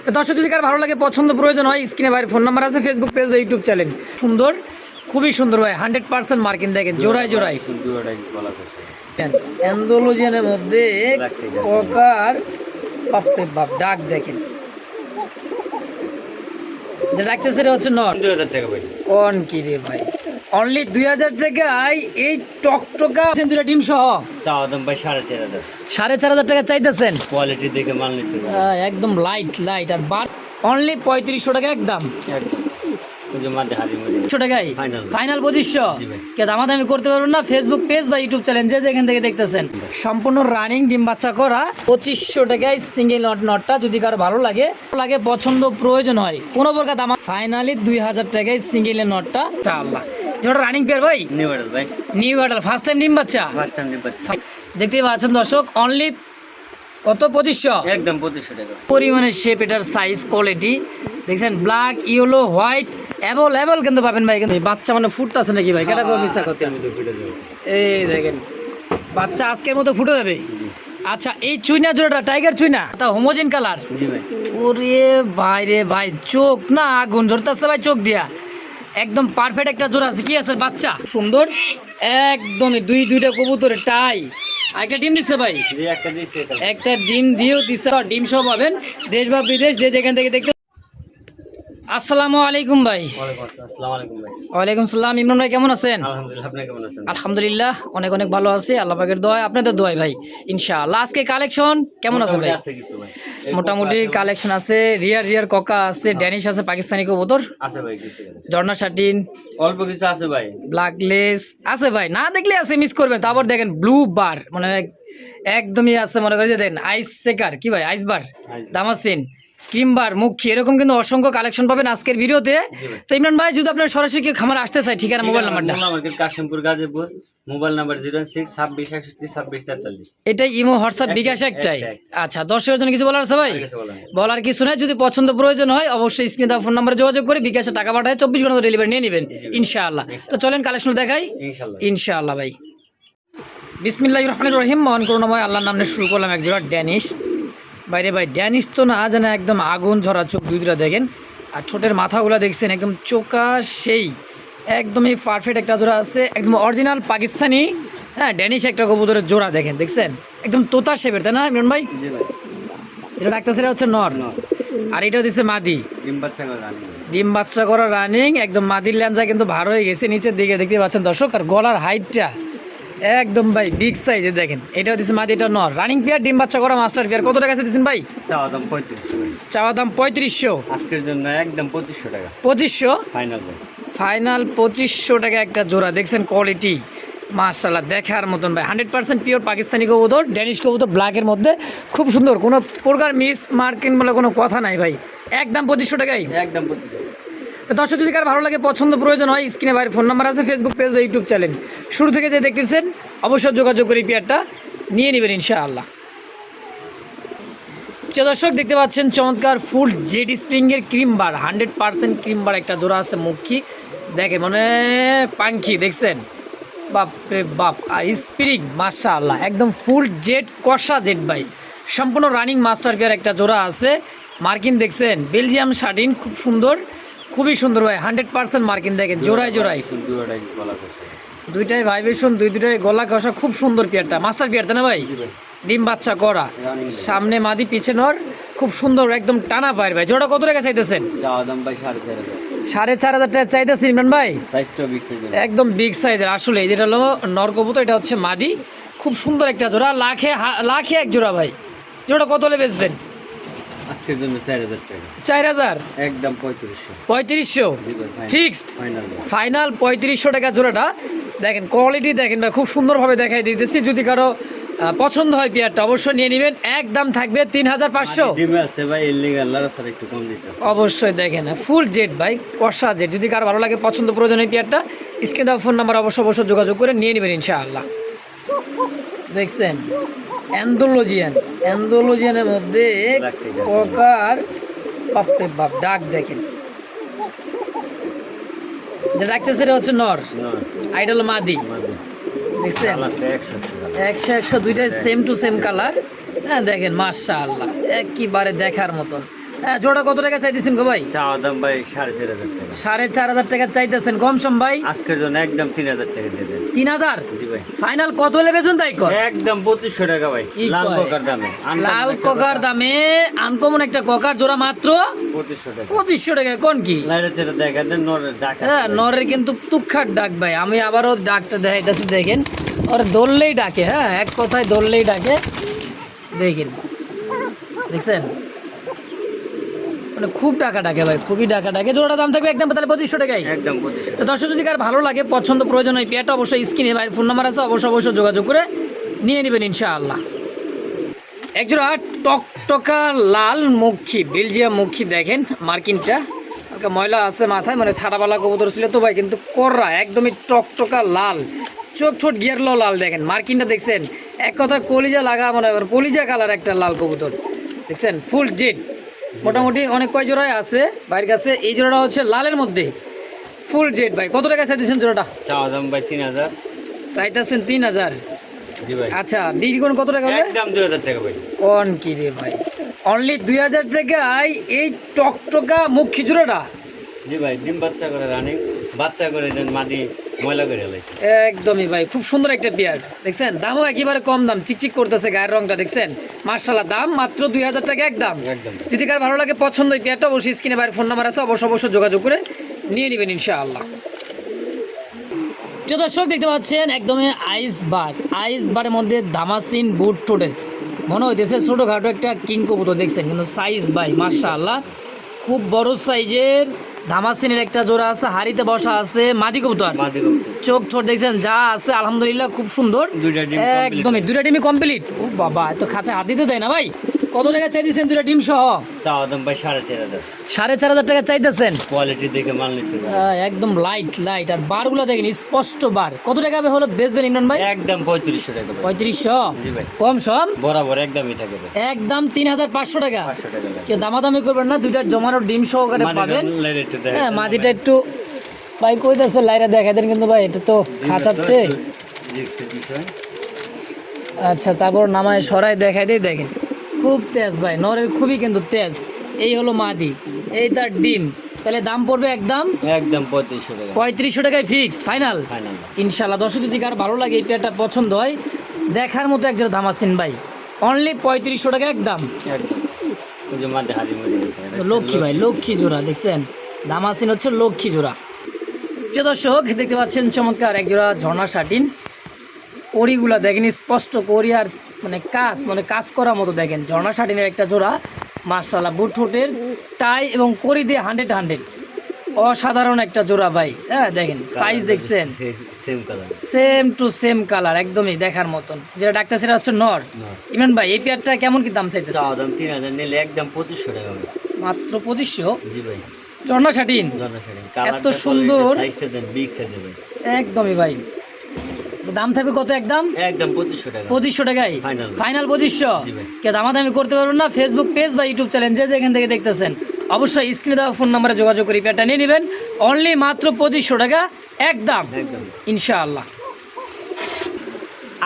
তো দর্শক যদি কার ভালো লাগে পছন্দ প্রয়োজন হয় স্ক্রিনে ভাইয়ের ফোন নাম্বার আছে, ফেসবুক পেজ বা ইউটিউব চ্যানেল। সুন্দর, খুবই সুন্দর ভাই, 100% মার্কিন দেখেন, জোড়ায় জোড়ায় অ্যান্ডালুজিয়ানের মধ্যে ককার বাপরে বাপ, ডাক দেখেন। যে ডাকতেছে এটা হচ্ছে নর। 2000 টাকা ভাই। কোন কি রে ভাই, অনলি 2000 টাকায় এই টকটকা দুটা ডিম সহ চাওয়া দাম ভাই 4500। 4500 টাকা চাইতেছেন। কোয়ালিটি দেখে মাল নিতে হবে। একদম লাইট আর বার অনলি 3500 টাকা একদম। একদম ওই যে মাঝে হাড়ির মধ্যে 100 টাকায় ফাইনাল 2500। জি ভাই। কে দামাদামি করতে পারবেন না, ফেসবুক পেজ বা ইউটিউব চ্যানেল যে যেখান থেকে দেখতেছেন। সম্পূর্ণ রানিং ডিম বাচ্চা করা 2500 টাকায় সিঙ্গেল নটটা যদি কারো ভালো লাগে পছন্দ প্রয়োজন হয় কোনো প্রকার দাম ফাইনালি 2000 টাকায় সিঙ্গেলের নটটা চাল্লা। যেটা রানিং পেয়ার ভাই, নিউ অর্ডার ভাই, নিউ অর্ডার ফার্স্ট টাইম ডিম বাচ্চা। ফার্স্ট টাইম নিউ বাচ্চা। দেখতেই পাচ্ছেন দর্শক, অনলি কত 2500 একদম 2500 টাকা পরিমাণে শেপ, এটার সাইজ কোয়ালিটি দেখছেন, ব্ল্যাক ইয়েলো হোয়াইট অ্যাভেলেবল কিন্তু পাবেন ভাই। কিন্তু বাচ্চা মানে ফুটতেছে নাকি ভাই, কেটা মিশা করতে এই দেখেন বাচ্চা আজকের মতো ফুটে যাবে। আচ্ছা এই চুইনা জোড়াটা টাইগার চুইনা, তা হোমোজেন কালার। জি ভাই। ওরে ভাই রে ভাই, চোখ না আগুন ঝরতেছে ভাই চোখ দিয়া, একদম পারফেক্ট একটা জোড়া আছে। কি আছে বাচ্চা সুন্দর একদমই, দুইটা কবুতরের টাই। আর একটা ডিম দিচ্ছে ভাই, জি একটা দিছি এটা। একটা ডিম দিয়েও দিচ্ছে, ডিম সহ পাবেন দেশ বা বিদেশ যে যেখান থেকে দেখতে। আসসালামু আলাইকুম ভাই। আসসালামু আলাইকুম ভাই। ওয়ালাইকুম সালাম। ইমরান ভাই কেমন আছেন? আলহামদুলিল্লাহ, আপনি কেমন আছেন? আলহামদুলিল্লাহ অনেক ভালো আছি, আল্লাহ পাকের দোয়ায়, আপনাদের দোয়ায় ভাই ইনশাআল্লাহ। আজকে কালেকশন কেমন আছে ভাই? আছে কিছু ভাই, মোটামুটি কালেকশন আছে, রিয়ার ককা আছে, ড্যানিশ আছে, পাকিস্তানি কবুতর আছে ভাই কিছু, ঝর্ণা শাটিন, অল্প কিছু আছে ভাই, ব্ল্যাক লেস আছে ভাই, না দেখলে আছে মিস করবেন। তারপর দেখেন ব্লু বার, মানে একদমই আছে, মনে করি যে দেখেন আইস চেকার কি ভাই, আইস বার, দামাসিন, ক্রিমবার, মুখী, এরকম কিন্তু অসংখ্য কালেকশন পাবেন আজকের ভিডিওতে। তো ইমরান ভাই যদি আপনার সরাসরি কেউ খামার আসতে চায়, ঠিকানা মোবাইল নাম্বারটা। Market Kashimpur Gazipur, mobile number 0626612643। এটাই ইমো হোয়াটসঅ্যাপ বিকাশ একটাই। আচ্ছা দর্শকের জন্য কিছু বলার আছে ভাই? বলার কিছু নাই, যদি পছন্দ প্রয়োজন হয় অবশ্যই স্ক্রিনে দেওয়া ফোন নাম্বারে যোগাযোগ করে বিকাশে টাকা পাঠায় 24 ঘন্টা ডেলিভারি নিয়ে নেবেন ইনশাআল্লাহ। তো চলেন কালেকশন দেখাই ইনশাআল্লাহ ভাই। বিসমিল্লাহির রহমানির রহিম। মহান করুণাময় আল্লাহর নামে শুরু করলাম এক জোড়া ড্যানিশ। বাইরে ভাই ড্যানিশ তো না জানে, একদম আগুন ঝরা চোখ দুইটা দেখেন, আর ঠোঁটের মাথাগুলো দেখছেন একদম চোকা, সেই একদমই পারফেক্ট একটা জোড়া আছে, একদম অরিজিনাল পাকিস্তানি। হ্যাঁ ড্যানিশ একটা কবুতরের জোড়া দেখেন, দেখছেন একদম তোতা শেপের, তাই না ইমরান ভাই? এটা ডাকতেছে, এটা হচ্ছে নর, আর এটা দিচ্ছে মাদি। ডিম বাচ্চা করা রানিং, একদম মাদির ল্যাঞ্জা কিন্তু ভার হয়ে গেছে নিচের দিকে, দেখতে পাচ্ছেন দর্শক। আর গলার হাইটটা একদম ভাই বিগ সাইজে দেখেন, এটাও দিচ্ছে মাদি, এটা নর, রানিং পেয়ার, ডিম বাচ্চা করা মাস্টার পেয়ার। কত টাকা দিচ্ছেন ভাই? চাওয়া দাম 3500। চাওয়া দাম 3500, আজকের জন্য একদম 2500 টাকা 2500 ফাইনাল। ফাইনাল 2500 টাকা একটা জোড়া। দেখছেন কোয়ালিটি মাশাআল্লাহ দেখার মতন ভাই, 100% পিওর পাকিস্তানি কবুতর, ড্যানিশ কবুতর ব্ল্যাকের মধ্যে, খুব সুন্দর, কোনো প্রকার মিস মার্কিং বলে কোনো কথা নাই ভাই, একদম 2500 টাকাই একদম 2500। তো দর্শক যদি কার ভালো লাগে পছন্দ প্রয়োজন হয় স্ক্রিনে ভাইয়ের ফোন নাম্বার আছে, ফেসবুক পেজ বা ইউটিউব চ্যানেল। শুরু থেকে যে দেখতেছেন অবশ্যই যোগাযোগ করে পেয়ারটা নিয়ে নেবেন ইনশাআল্লাহ। যে দর্শক দেখতে পাচ্ছেন চমৎকার ফুল জেড স্প্রিংয়ের ক্রিম বার, 100% ক্রিম বার একটা জোড়া আছে, মুখী দেখে মানে পাঙ্খি, দেখছেন বাপরে বাপ, আর স্প্রিং মাশাআল্লাহ একদম ফুল জেড কষা জেড ভাই, সম্পূর্ণ রানিং মাস্টার পেয়ার একটা জোড়া আছে। মার্কিন দেখছেন বেলজিয়াম শাটিন, খুব সুন্দর, খুবই সুন্দর ভাই, 100% মার্কিন দেখেন, জোড়ায় দুইটাই ভাইব্রেশন, দুইটাই গলা কষা, খুব সুন্দর পেয়ারটা, মাস্টার পেয়ার তাই না ভাই? ডিম বাচ্চা করা, সামনে মাদি পিছে নর, খুব সুন্দর একদম টানা পায়ের ভাই। জোড়া কত টাকা চাইতেছেন? চাওয়া দাম ভাই 4500। 4500 টাকা চাইতেছেন ইমরান ভাই? একদম বিগ সাইজের, আসলে যেটা হলো নর কবুতর, এটা হচ্ছে মাদি, খুব সুন্দর একটা জোড়া, লাখে এক জোড়া ভাই। জোড়া কত হলে বেচবেন? আজকের জন্য 4000 টাকা। 4000 একদম 3500। 3500 ফিক্সড ফাইনাল 3500 টাকা জোড়াটা। দেখেন কোয়ালিটি দেখেন ভাই, খুব সুন্দরভাবে দেখাই দিতেছি। যদি কারো পছন্দ হয় পেয়ারটা অবশ্যই নিয়ে নেবেন, একদম থাকবে 3500। অবশ্যই দেখেন ফুল জেড ভাই, কষা জেড, যদি কারো ভালো লাগে পছন্দ প্রয়োজন হয় পেয়ারটা স্ক্রিনে দেওয়া ফোন নাম্বার অবশ্যই যোগাযোগ করে নিয়ে নেবেন ইনশাআল্লাহ। দেখছেন অ্যান্ডালুজিয়ানের মধ্যে ককার বাপরে বাপ, ডাক দেখেন। যে ডাকতেছে এটা হচ্ছে নর, আইডল মাদি, দেখছেন 100 দুইটাই সেম টু সেম কালার। হ্যাঁ দেখেন মাশাআল্লাহ একেবারে দেখার মতন, হ্যাঁ, জোড়া কত টাকা চাইতেছেন গো ভাই? চাওয়া দাম ভাই 4.5 টাকা। 4,500 টাকা চাইতেছেন, কম সম ভাই? আজকের জন্য একদম 3,000 টাকা দিয়ে দেন। 3,000? জি ভাই। ফাইনাল কত হলে বেচবেন তাই কর? একদম 2500 টাকা ভাই, কি লাল কয়? কোকার দামে। লাল কোকার দামে আনকমন একটা কোকার জোড়া মাত্র 2500 টাকা। 2500 টাকায়, কোন কি? লাইরে চেরা দেখা দেন, নরের ডাক আছে হ্যাঁ, ভাই। নরের কিন্তু তুক্ষার ডাক ভাই। আমি আবারও ডাকটা দেখাইতেছি, দেখেন ওর দৌড়লেই ডাকে। হ্যাঁ, এক কথায় দৌড়লেই ডাকে, দেখেন দেখছেন, মানে খুব টাকা ডাকে ভাই, খুবই টাকা ডাকে। জোড়া দাম থাকবে একদম তাহলে 2500 টাকায়। একদম 2500 তো দর্শক যদি কার ভালো লাগে, পছন্দ প্রয়োজন হয় পেয়ারটা, অবশ্যই স্ক্রিনে ভাই ফোন নাম্বার আছে, অবশ্যই যোগাযোগ করে নিয়ে নেবেন ইনশাআল্লাহ। একজোড়া টকটকা লাল মুখী, বেলজিয়াম মুখী, দেখেন মার্কিনটা হালকা ময়লা আছে মাথায়, মানে ছাড়াবালা কবুতর ছিল তো ভাই, কিন্তু কররা একদমই টকটকা লাল, চোখ ছোট গিয়ারলো লাল, দেখেন মার্কিনটা দেখছেন, এক কথা কলিজা লাগা, মানে কলিজা কালার একটা লাল কবুতর দেখছেন, ফুল জেড। মোটামুটি অনেক কয় জোড়ায় আছে ভাইয়ের কাছে, এই জোড়াটা হচ্ছে লালের মধ্যে ফুল জেড। ভাই কত টাকা চাইতেছেন জোড়াটা? চাওয়া দাম ভাই 3000। চাইতেছেন 3000? জি ভাই। আচ্ছা, বিক্রি করুন কত টাকা হবে? একদম 2000 টাকা ভাই। কোন কি রে ভাই, অনলি 2000 টাকায় এই টকটকা মুখ খিচুড়াটা? জি ভাই, ডিম বাচ্চা করে রানিং, বাচ্চা করে দেন, মাদি ময়লা করে লাই। একদমই ভাই, খুব সুন্দর একটা পেয়ার দেখছেন, দামও একেবারে কম দাম, চিকচিক করতেছে গায়ের রংটা দেখছেন, মার্শাল্লাহ, দাম মাত্র 2000 টাকা একদম। একদম। যদি কার ভালো লাগে, পছন্দ এই পেয়ারটা, অবশ্যই স্ক্রিনে বাইরের ফোন নাম্বার আছে, অবশ্যই যোগাযোগ করে নিয়ে নেবেন ইনশাআল্লাহ। প্রিয় দর্শক দেখতে পাচ্ছেন একদমই আইস বারের মধ্যে দামাসিন বুট টোটেল, মনে হইতেছে ছোটোখাটো একটা কিং কবুতর দেখছেন, কিন্তু সাইজ ভাই মাশাআল্লাহ খুব বড় সাইজের। দামাসিনের একটা জোড়া আছে, হাড়িতে বসা আছে, মাদি কবুতর, মাদি কবুতর। চোখ ছোট দেখছেন যা আছে আলহামদুলিল্লাহ খুব সুন্দর, দুইটা ডিম একদমই দুইটা ডিমই কমপ্লিট। ও বাবা, এত খাঁচা হাত দিতে দেয় না ভাই। কত টাকা চাইতেছেন দুইটা ডিম সহ? চাওয়া দাম ভাই 4500। 4500 টাকা চাইতেছেন? কোয়ালিটি দেখে মাল নিতে হবে। একদম লাইট, আর বারগুলো দেখেন স্পষ্ট বার। কত টাকা হলো বেচবেন ইমরান ভাই? একদম 3500 টাকা ভাই। 3500? জি ভাই। কম সম? বরাবর একদমই থাকে ভাই। একদম 3500 টাকা। 500 টাকা লাগে। কেউ দামাদামি করবেন না, দুইটার জমানো ডিম সহকারে পাবেন। লাইরে একটু দেখেন। হ্যাঁ, মাদিটা একটু ভাই কইতাছে লাইরা দেখা দেন, কিন্তু ভাই এটা তো খাঁচাতে। রিস্কের বিষয়। আচ্ছা, তারপর নামায় সরাই দেখাই দিয়ে দেখেন, খুব তেজ ভাই, নরের খুবই কিন্তু তেজ। এই হলো মাদি, এই তার ডিম, তাহলে দাম পড়বে একদম 3500 টাকা। 3500 টাকায় ফিক্স ফাইনাল ফাইনাল। ইনশাল্লাহ। দর্শক যদি কার ভালো লাগে, এই পেয়ারটা পছন্দ হয়, দেখার মতো একজন দামাসিন ভাই, অনলি 3500 টাকা একদম। একদম। ওই যে মাঝে হাড়ি মরে গেছে। লক্ষ্মী ভাই, লক্ষ্মী জোড়া দেখছেন, দামাসিন হচ্ছে লক্ষ্মী জোড়া। যে দর্শক দেখতে পাচ্ছেন চমৎকার এক জোড়া ঝর্ণা শাটিন, কড়িগুলা দেখেন স্পষ্ট কড়ি, আর মানে কাজ করার মতো দেখেন, ঝর্ণা শাটিনের একটা জোড়া মাশাআল্লাহ, বুট ঠোঁটের টাই এবং কড়ি দিয়ে 100 অসাধারণ একটা জোড়া ভাই। হ্যাঁ দেখেন সাইজ দেখছেন, same colour. Same to same colour, একদমই দেখার মতন। যেটা ডাক্তার সেটা হচ্ছে নর। ইমরান ভাই, এই পেয়ারটা কেমন কি দাম চাইতেছে? চাওয়া দাম 3000, নিলে একদম 2500 টাকা ভাই। মাত্র 2500? জি ভাই। ঝর্ণা শাটিন এত সুন্দর, সাইজটা দেন, বিগ সাইজ ভাই। একদমই ভাই। দাম থাকবে কত একদম? একদম 2500 টাকা। 2500 টাকায় ফাইনাল 2500? জি ভাই। কে দামাদামি করতে পারবেন না? ফেসবুক পেজ বা ইউটিউব চ্যানেল যে যেখান থেকে দেখতেছেন, অবশ্যই স্ক্রিনে দেওয়া ফোন নাম্বারে যোগাযোগ করে পেয়ারটা নিয়ে নেবেন, অনলি মাত্র 2500 টাকা একদম একদম। ইনশাআল্লাহ।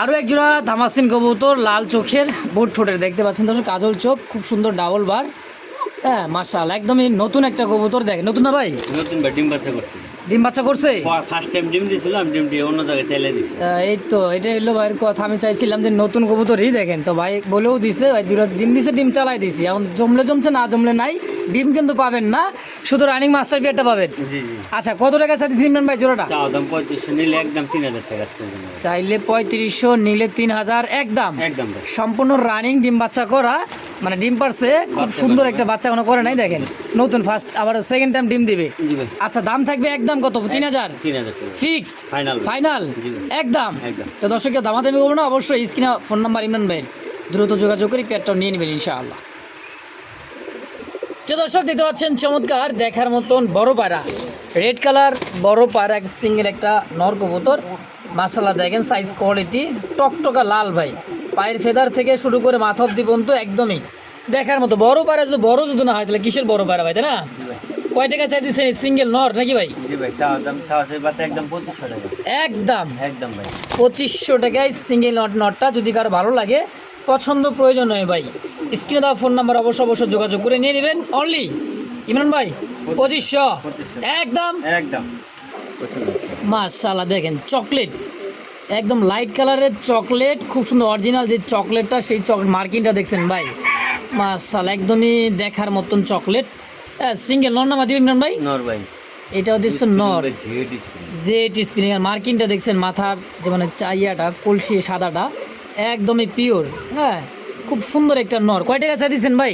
আরও এক জোড়া ধামাসিন কবুতর, লাল চোখের, বুট ঠোঁটের, দেখতে পাচ্ছেন দর্শক, কাজল চোখ, খুব সুন্দর ডাবল বার। হ্যাঁ মাশাআল্লাহ, একদমই নতুন একটা কবুতর। দেখ নতুন না ভাই? নতুন ভাই, ডিম বাচ্চা করছি। ডিম বাচ্চা করছে? ফার্স্ট টাইম ডিম দিয়েছিলাম, ডিমটি অন্য জায়গায় চাইলে দিছি। এই তো এটা হলো ভাইয়ের কথা, আমি চাইছিলাম যে নতুন কবুতরই দেখেন, তো ভাই বলেও দিছে, ভাই দুটো ডিম দিছে, ডিম চালাই দিছি, এখন জমছে না জমলে নাই, ডিম কিন্তু পাবেন না, শুধু রানিং মাস্টার বিয়ারটা পাবেন। জি জি। আচ্ছা, কত টাকা চাইছেন ইমরান ভাই জোড়াটা? চাওয়া দাম 3500, নিলে একদম 3000 টাকা আজকের জন্য। চাইলে 3500, নিলে 3000 একদম। একদম ভাই। সম্পূর্ণ রানিং ডিম বাচ্চা করা, মানে ডিম পারছে, খুব সুন্দর একটা বাচ্চা কোনো করে নাই, দেখেন নতুন ফার্স্ট, আবার সেকেন্ড টাইম ডিম দিবে। জি ভাই। আচ্ছা, দাম থাকবে একদম কত? 3000 3000 টাকা ফিক্সড ফাইনাল। ফাইনাল জি ভাই। একদম। একদম। তো দর্শককে দামাদামি করবো না, অবশ্যই স্ক্রিনে ফোন নাম্বার ইমরান ভাইয়ের, দ্রুত যোগাযোগ করে পেয়ারটাও নিয়ে নেবেন ইনশাআল্লাহ। যে দর্শক দেখতে পাচ্ছেন চমৎকার দেখার মতন বড় পায়রা, রেড কালার বড় পায়রা, এক সিঙ্গেল একটা নর কবুতর, মাশাআল্লাহ দেখেন সাইজ কোয়ালিটি টকটকা লাল ভাই, পায়ের ফেদার থেকে শুরু করে মাথা অব্দি পর্যন্ত একদমই দেখার মতো বড় পায়রা। যদি বড় যদি না হয় তাহলে কিসের বড় পায়রা ভাই, তাই না? কয় টাকা চাইতেছেন সিঙ্গেল নর নাকি ভাই? জি ভাই, চাওয়া দাম বাচ্চা একদম 2500 টাকা একদম একদম ভাই। 2500 টাকায় সিঙ্গেল নটটা। যদি কারো ভালো লাগে, পছন্দ প্রয়োজন হয় ভাই, স্ক্রিনে দেওয়া ফোন নাম্বার অবশ্যই যোগাযোগ করে নিয়ে নেবেন। অনলি ইমরান ভাই 2500 একদম একদম মাশাআল্লাহ। দেখেন চকলেট, একদম লাইট কালারের চকলেট, খুব সুন্দর অরিজিনাল যে চকলেটটা, সেই চকলেট মার্কিংটা দেখছেন ভাই, মাশাআল্লাহ একদমই দেখার মতন চকলেট। সিঙ্গেল নর নামা দিবেন ইমরান ভাই? নর ভাই, এটা হচ্ছে নর, জেড স্প্রিং। জেট স্প্রিং আর মার্কিংটা দেখছেন মাথার যে মানে চাইয়াটা কলসি সাদাটা একদমই পিওর। হ্যাঁ, খুব সুন্দর একটা নর। কয় টাকা চা দিচ্ছেন ভাই?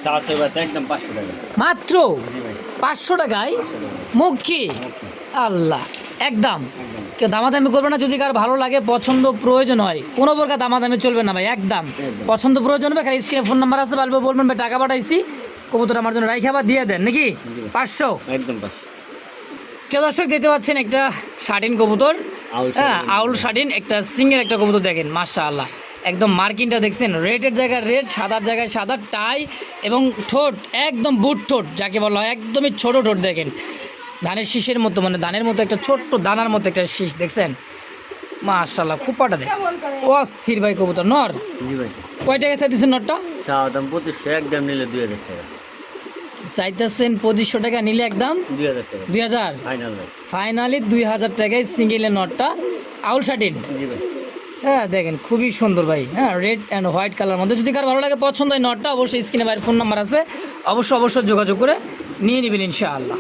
চাওয়াতে ভাই একদম 500 টাকা। মাত্র জি ভাই, 500 টাকায় 500 টাকা। মুখী আল্লাহ, একদম একদম কেউ দামাদামি করবে না। যদি কার ভালো লাগে, পছন্দ প্রয়োজন হয়, কোনো প্রকার দামাদামি চলবে না ভাই, একদম পছন্দ প্রয়োজন হবে। খালি স্ক্রিনে ফোন নাম্বার আছে, বলবো বলবেন ভাই টাকা পাঠাইছি, কবুতর আমার জন্য রাইখা বা দিয়ে দেন নাকি 500। একদম 500। প্রিয় দর্শক দেখতে পাচ্ছেন একটা শাটিন কবুতর, আউল হ্যাঁ শাটিন। আউল শাটিন, একটা সিঙ্গেল একটা কবুতর দেখেন মাশাআল্লাহ, একদম মার্কিংটা দেখছেন, রেডের জায়গায় রেড, সাদার জায়গায় সাদা, টাই এবং ঠোঁট একদম বুট ঠোঁট যাকে বলা হয়, একদমই ছোট ঠোঁট দেখেন, ধানের শীষের মতো, মানে ধানের মতো একটা ছোট্ট দানার মতো একটা শীষ দেখছেন মাশাআল্লাহ, খুব পাটা দেখ অস্থির ভাই কবুতর নর। জি ভাই, কয় টাকা চাইতেছেন নরটা? চাওয়া দাম 2500, একদম নিলে 2000 টাকা। চাইতেছেন 2500 টাকা, নিলে একদম 2000 টাকা 2000, ফাইনাল ভাই। ফাইনালি 2000 টাকায় সিঙ্গেলের নটটা আউল শাটিন। জি ভাই, হ্যাঁ দেখেন খুবই সুন্দর ভাই, হ্যাঁ রেড অ্যান্ড হোয়াইট কালার মধ্যে। যদি কার ভালো লাগে, পছন্দ হয় নটটা, অবশ্যই স্ক্রিনে ভাইয়ের ফোন নাম্বার আছে, অবশ্যই যোগাযোগ করে নিয়ে নেবেন ইনশাআল্লাহ।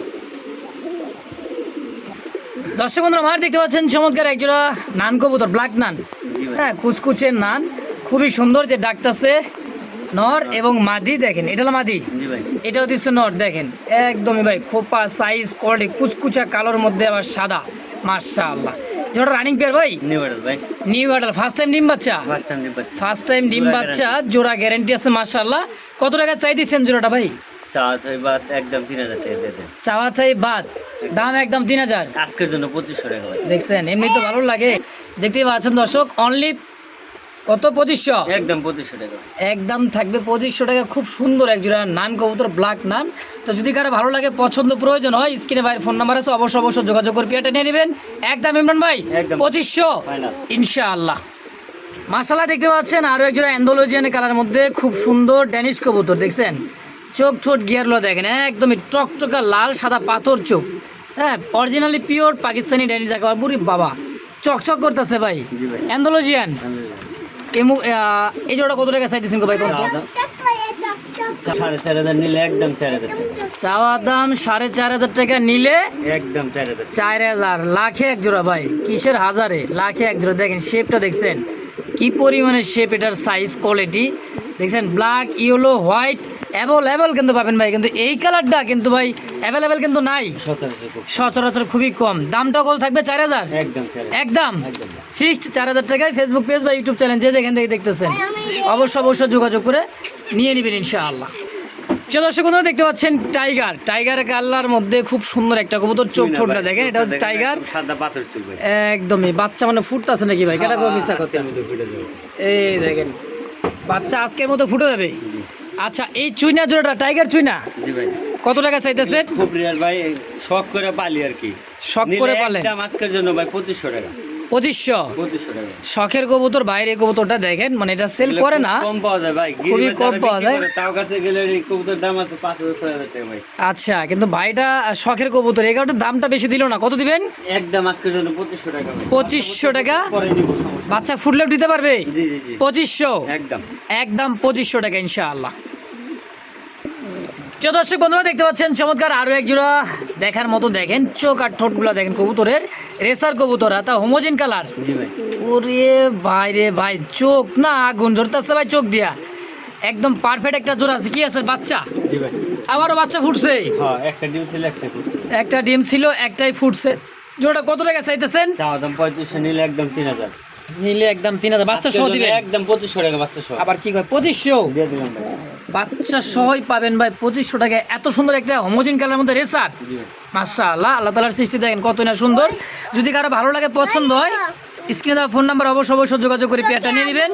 দর্শক বন্ধুরা আমার দেখতে পাচ্ছেন চমৎকার একজোড়া নান কবুতর, ব্ল্যাক নান, জি ভাই, হ্যাঁ কুচকুচের নান, খুবই সুন্দর, যে ডাকতেছে নর এবং মাদি। দেখেন এটা হলো মাদি, জি ভাই, এটাও দিচ্ছে নর। দেখেন একদমই ভাই খোপা সাইজ কোয়ালিটি, কুচকুচা কালোর মধ্যে আবার সাদা, মাশাআল্লাহ। যেটা রানিং পেয়ার ভাই, নিউ অর্ডার ভাই, নিউ অর্ডার, ফার্স্ট টাইম ডিম বাচ্চা, ফার্স্ট টাইম নিপাচ্ছি। ফার্স্ট টাইম ডিম জোড়া বাচ্চা, জোড়া গ্যারেন্টি আছে মাশাআল্লাহ। কত টাকা চাই দিচ্ছেন জোড়াটা ভাই? চাওয়া চাই বাদ একদম 3000 টাকা দিয়ে দেন। চাওয়া চাই বাদ, দাম একদম 3000। আজকের জন্য 2500 টাকা ভাই। দেখছেন এমনি তো ভালো লাগে, দেখতেই পাচ্ছেন দর্শক, অনলি কত 2500, একদম 2500 টাকা ভাই। একদম থাকবে 2500 টাকা। খুব সুন্দর একজোড়া নান কবুতর, ব্ল্যাক নান। তো যদি কারো ভালো লাগে, পছন্দ প্রয়োজন হয়, স্ক্রিনে ভাইয়ের ফোন নাম্বার আছে, অবশ্যই যোগাযোগ করে পেয়ারটা নিয়ে নেবেন একদম। ইমরান ভাই একদম 2500 ফাইনাল। ইনশাআল্লাহ। মাশাআল্লাহ দেখতে পাচ্ছেন আরও একজোড়া অ্যান্ডোলজিয়ান কালার মধ্যে খুব সুন্দর ড্যানিশ কবুতর, দেখছেন চোখ ছোট গিয়ারগুলো দেখেন, একদমই টকটকা লাল সাদা পাথর চোখ, হ্যাঁ অরিজিনালি পিওর পাকিস্তানি ড্যানিশ একেবারে, বুড়ি বাবা চকচক করতেছে ভাই, জি ভাই, অ্যান্ডোলজিয়ান। এই জোড়া কত টাকা চাইতেছেন গো ভাই? কত চাওয়া দাম 4500 নিলে একদম 4000 টাকা। চাওয়া দাম 4500 টাকা, নিলে একদম 4000 টাকা। 4000, লাখে এক জোড়া ভাই, কিসের হাজারে, লাখে এক জোড়া। দেখেন শেপটা দেখছেন কি পরিমাণে শেপ, এটার সাইজ কোয়ালিটি দেখছেন, ব্ল্যাক ইয়েলো হোয়াইট অ্যাভেলেবেল কিন্তু পাবেন ভাই, কিন্তু এই কালারটা কিন্তু ভাই অ্যাভেলেবেল কিন্তু নাই, সচরাচর খুবই কম। দামটা কত থাকবে? 4000 একদম 4000। একদম একদম ফিক্সড 4000 টাকায়। ফেসবুক পেজ বা ইউটিউব চ্যানেল যে যেখান থেকে দেখতেছেন, অবশ্যই যোগাযোগ করে নিয়ে নেবেন ইনশাআল্লাহ। দর্শক বন্ধুরা দেখতে পাচ্ছেন টাইগার, টাইগার কালার মধ্যে খুব সুন্দর একটা কবুতর, চোখ ছোটটা দেখেন, এটা হচ্ছে টাইগার, সাদা পাথর চুল ভাই। একদমই বাচ্চা মানে ফুটতেছে নাকি ভাই? কেটা করে মিশা করতে, আজকের মধ্যে ফিরে যাবে। এই দেখেন বাচ্চা আজকের মতো ফুটে যাবে। আচ্ছা এই চুইনা জোড়াটা, টাইগার চুইনা, জি ভাই, কত টাকা চাইতেছেন? খুব রিয়াল ভাই, শখ করে পালি আর কি, শখ করে পালে একদম আজকের জন্য ভাই 2500 টাকা। 2500 2500 টাকা শখের কবুতর, বাইরে কবুতরটা দেখেন, মানে এটা সেল করে না, কম পাওয়া যায় ভাই, খুবই গিরিবাজারে কম পাওয়া বিক্রি যায়। করে, তাও কাছে গেলে এই কবুতর দাম আছে 5000-6000 টাকা ভাই। আচ্ছা কিন্তু ভাইটা শখের কবুতর, এই কারণে দামটা বেশি দিল না। কত দিবেন? একদম আজকের জন্য 2500 টাকা ভাই। 2500 টাকা, পরে নিব, সমস্যা বাচ্চা ফুটলেও দিতে পারবে। নেই। জি জি জি, 2500 একদম একদম 2500 টাকা ইনশাআল্লাহ। দর্শক বন্ধুরা দেখতে পাচ্ছেন চমৎকার আরও এক জোড়া দেখার মতো, দেখেন চোখ আর ঠোঁটগুলো দেখেন কবুতরের, রেসার কবুতর, তা হোমোজেন কালার। জি ভাই, ওরে ভাই রে ভাই, চোখ না আগুন ঝরতেছে ভাই চোখ দিয়া, একদম পারফেক্ট একটা জোড়া আছে। কি আছে বাচ্চা? জি ভাই, আবারও বাচ্চা ফুটছে, হ্যাঁ একটা ডিম ছিল, একটা ফুটছে। একটা ডিম ছিল, একটাই ফুটছে। জোড়াটা কত টাকা চাইতেছেন? চাওয়া দাম 3500, নিলে একদম 3000। নিলে একদম 3000, বাচ্চা সহ দিবেন? একদম 2500 টাকা বাচ্চা সহ। আবার কি কয় 2500 দিয়ে দিলাম ভাই। বাচ্চা সহই পাবেন ভাই 2500 টাকায়, এত সুন্দর একটা হোমোজেন কালারের মধ্যে রেসার, জি ভাই, মাশাআল্লাহ। আল্লাহ তাআলার সৃষ্টি দেখেন কত না সুন্দর। যদি কারো ভালো লাগে, পছন্দ হয়, স্ক্রিনে দেওয়া ফোন নাম্বার অবশ্যই যোগাযোগ করে পেয়ারটা নিয়ে নেবেন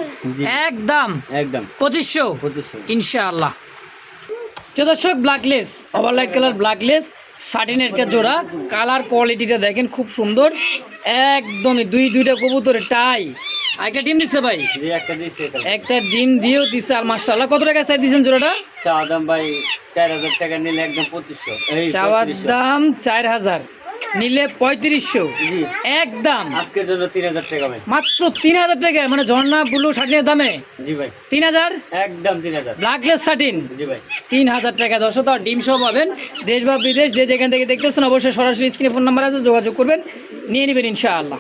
একদম একদম 2500 ইনশাআল্লাহ। দর্শক ব্ল্যাকলেস, ওভারলাইট কালার ব্ল্যাকলেস, শার্টিনের একটা জোড়া, কালার কোয়ালিটিটা দেখেন খুব সুন্দর, একদমই দুইটা কবুতরের টাই আর একটা ডিম দিচ্ছে ভাই, জি একটা দিচ্ছে এটা একটা ডিম দিয়েও দিচ্ছে। আর মাশাআল্লাহ কত টাকা চাই দিচ্ছেন জোড়াটা? চাওয়া দাম ভাই 4000 টাকা নিলে একদম 2500 এই চাওয়ার 3500 দাম 4000, নিলে 3500 জি একদম। আজকের জন্য 3000 টাকা ভাই মাত্র 3000 টাকায়, মানে ঝর্ণা ব্লু শার্টিনের দামে জি ভাই 3000, একদম 3000 ব্ল্যাকলেস শার্টিন জি ভাই 3000 টাকা। দর্শক আর ডিম সহ পাবেন। দেশ বা বিদেশ যে যেখান থেকে দেখতেছেন অবশ্যই সরাসরি স্ক্রিনে ফোন নাম্বার আছে, যোগাযোগ করবেন, নিয়ে নেবেন ইনশাআল্লাহ।